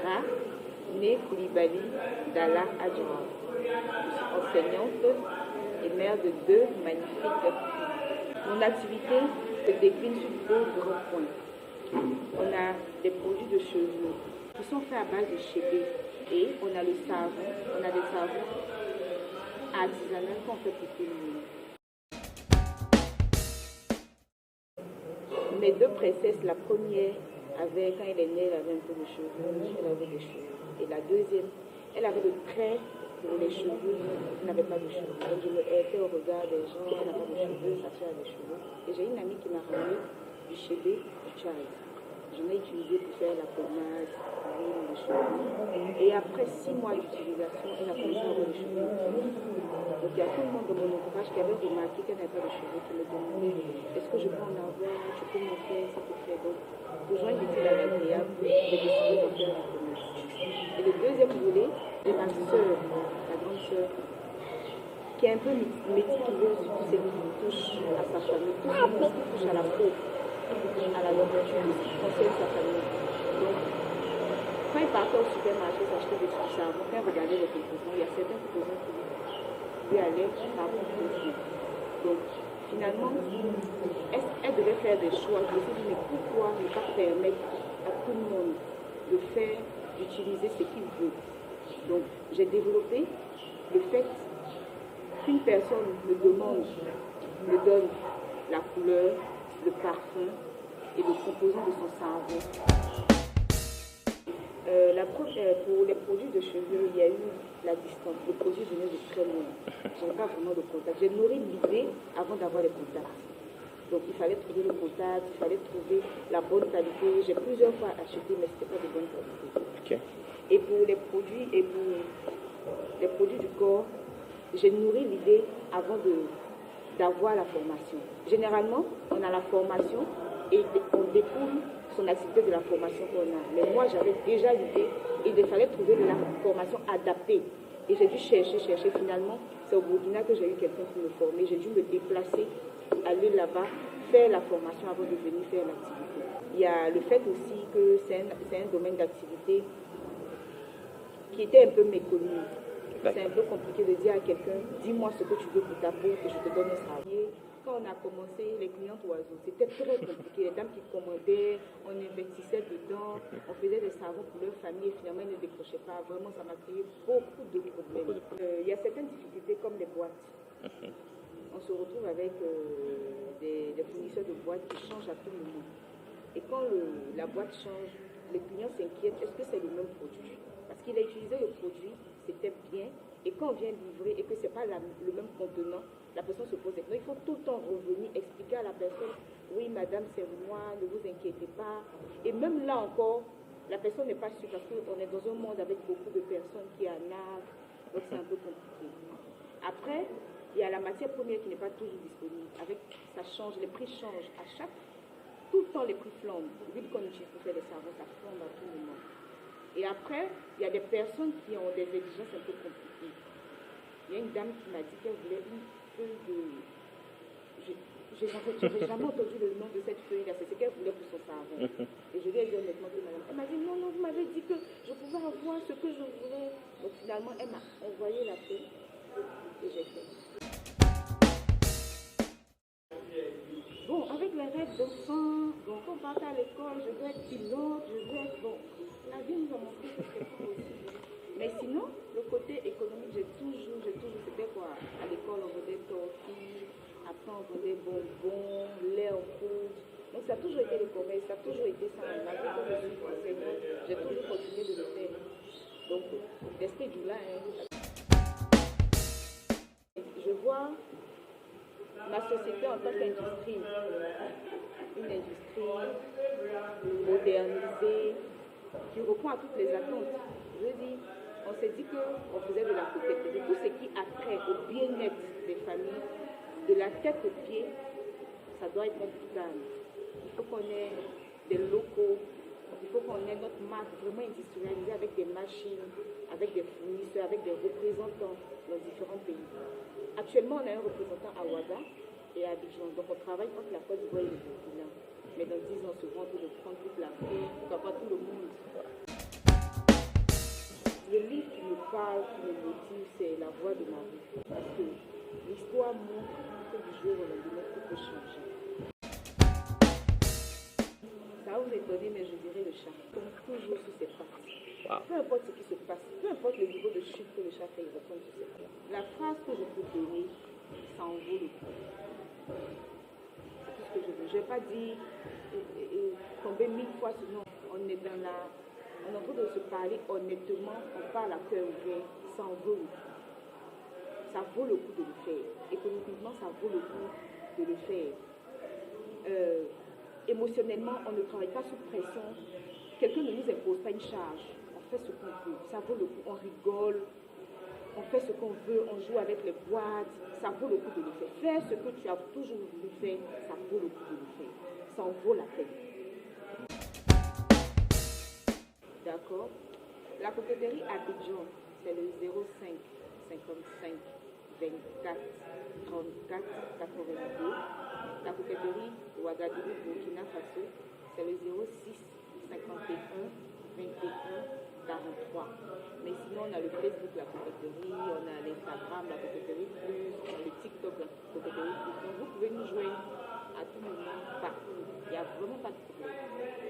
Sarah née Koulibaly Dalla Adjara. Je suis enseignante et mère de 2 magnifiques filles. Mon activité se décline sur 2 grands points. On a des produits de cheveux qui sont faits à base de chébé et on a le savon, on a des savons artisanaux qu'on fait pour tout le monde. Mes 2 princesses, la première, quand elle est née, elle avait un peu de cheveux, elle avait des cheveux. Et la deuxième, elle avait de traits pour les cheveux, elle n'avait pas de cheveux. Donc je me heurtais au regard des gens, elle n'a pas de cheveux, sa soeur a des cheveux. Et j'ai une amie qui m'a ramené du chébé du Tchad. J'en ai utilisé pour faire la pommade, l'huile, les cheveux. Et après 6 mois d'utilisation, elle a commencé à avoir des cheveux. Donc il y a tout le monde dans mon entourage qui avait remarqué qu'elle n'avait pas de cheveux, qui me demandait est-ce que je peux en avoir, tu peux m'en faire, ça peut faire. Donc pour joindre l'utile à l'agréable, j'ai décidé de faire la promesse. Et le deuxième volet, c'est ma soeur, la grande soeur, qui est un peu méticuleuse sur tout ce qui touche à sa famille, tout ce qui touche à la peau, à la nourriture, qui concerne sa famille. Donc, quand il partait au supermarché s'acheter des savons, quand il regardait les composants, il y a certains composants qui lui allaient par contre. Donc, finalement, elle devait faire des choix. Je me suis dit, mais pourquoi ne pas permettre à tout le monde d'utiliser ce qu'il veut? Donc, j'ai développé le fait qu'une personne me donne la couleur, le parfum et le composant de son savon. Pour les produits de cheveux, il y a eu la distance. Le produit venait de très loin. Je n'avais pas vraiment de contact. J'ai nourri l'idée avant d'avoir les contacts. Donc il fallait trouver le contact, il fallait trouver la bonne qualité. J'ai plusieurs fois acheté, mais ce n'était pas de bonne qualité. Okay. Et pour les produits du corps, j'ai nourri l'idée avant d'avoir la formation. Généralement, on a la formation et on découvre son activité de la formation qu'on a. Mais moi, j'avais déjà l'idée et il fallait trouver la formation adaptée. Et j'ai dû chercher. Finalement, c'est au Burkina que j'ai eu quelqu'un pour me former. J'ai dû me déplacer, aller là-bas, faire la formation avant de venir faire l'activité. Il y a le fait aussi que c'est un domaine d'activité qui était un peu méconnu. C'est un peu compliqué de dire à quelqu'un, dis-moi ce que tu veux pour ta peau et je te donne un savon. Quand on a commencé les clientes oiseaux, c'était très compliqué. Les dames qui commandaient, on investissait dedans, on faisait des savons pour leur famille et finalement ils ne décrochaient pas. Vraiment, ça m'a créé beaucoup de problèmes. Il y a certaines difficultés comme les boîtes. On se retrouve avec des fournisseurs de boîtes qui changent à tout moment. Et quand la boîte change, les clients s'inquiètent, est-ce que c'est le même produit? Parce qu'il a utilisé le produit, c'était bien, et quand on vient livrer et que ce n'est pas le même contenant, la personne se pose des questions. Il faut tout le temps revenir, expliquer à la personne, oui madame c'est moi, ne vous inquiétez pas. Et même là encore, la personne n'est pas sûre parce qu'on est dans un monde avec beaucoup de personnes qui en arnaquent, donc c'est un peu compliqué. Après, il y a la matière première qui n'est pas toujours disponible. Ça change, les prix changent. Tout le temps les prix flambent. L'huile qu'on utilise pour faire les savons, ça flambe à tout moment. Et après, il y a des personnes qui ont des exigences un peu compliquées. Il y a une dame qui m'a dit qu'elle voulait une feuille de... Je n'avais jamais entendu le nom de cette feuille-là. C'est ce qu'elle voulait pour son savon. Et je lui ai dit honnêtement que madame... Elle m'a dit non, vous m'avez dit que je pouvais avoir ce que je voulais. Donc finalement, elle m'a envoyé la feuille et j'ai fait. Bon, avec les rêves d'enfants, donc on part à l'école, je veux être pilote, je veux être... Bon, la vie nous a montré que c'était pas possible. Mais sinon, le côté économique, j'ai toujours, c'était quoi? À l'école, on vendait tortilles, après on vendait bonbons, lait en poudre. Donc ça a toujours été le commerce, ça a toujours été ça. Malgré que je suis enseignante, j'ai toujours continué de le faire. Donc, l'esprit du là, je vois ma société en tant qu'industrie, une industrie modernisée, qui répond à toutes les attentes. Je dis, on s'est dit qu'on faisait de la côté, de tout ce qui a trait au bien-être des familles, de la tête aux pieds, ça doit être notre gamme. Il faut qu'on ait des locaux, il faut qu'on ait notre marque vraiment industrialisée avec des machines, avec des fournisseurs, avec des représentants dans différents pays. Actuellement, on a un représentant à Ouaga et à Abidjan, donc on travaille entre la Côte d'Ivoire et le Burkina. Mais dans 10 ans, souvent, on peut prendre toute l'Afrique, pourquoi pas tout le monde. principal qui me motive, c'est la voix de Marie. Parce que l'histoire montre que du jour au lendemain, tout peut changer. Ça va vous étonner, mais je dirais le chat. Comme toujours sur ses pattes. Wow. Peu importe ce qui se passe, peu importe le niveau de chute que le chat fait, il retourne sur ses pattes. La phrase que je peux donner, ça en vaut le coup. C'est tout ce que je veux. Je ne vais pas dire tomber 1000 fois, sinon on est dans la... On est en train de se parler honnêtement, on parle à cœur ouvert, ça en vaut le coup. Ça vaut le coup de le faire. Économiquement, ça vaut le coup de le faire. Émotionnellement, on ne travaille pas sous pression. Quelqu'un ne nous impose pas une charge. On fait ce qu'on veut. Ça vaut le coup. On rigole. On fait ce qu'on veut. On joue avec les boîtes. Ça vaut le coup de le faire. Faire ce que tu as toujours voulu faire, ça vaut le coup de le faire. Ça en vaut la peine. D'accord? La coquetterie Abidjan, c'est le 05 55 24 34 82. La coquetterie Ouagadougou, Burkina Faso, c'est le 06 51 21 43. Mais sinon, on a le Facebook, la coquetterie, on a l'Instagram, la coquetterie plus, on a le TikTok, la coquetterie plus. Donc, vous pouvez nous joindre à tout moment, partout. Il n'y a vraiment pas de problème.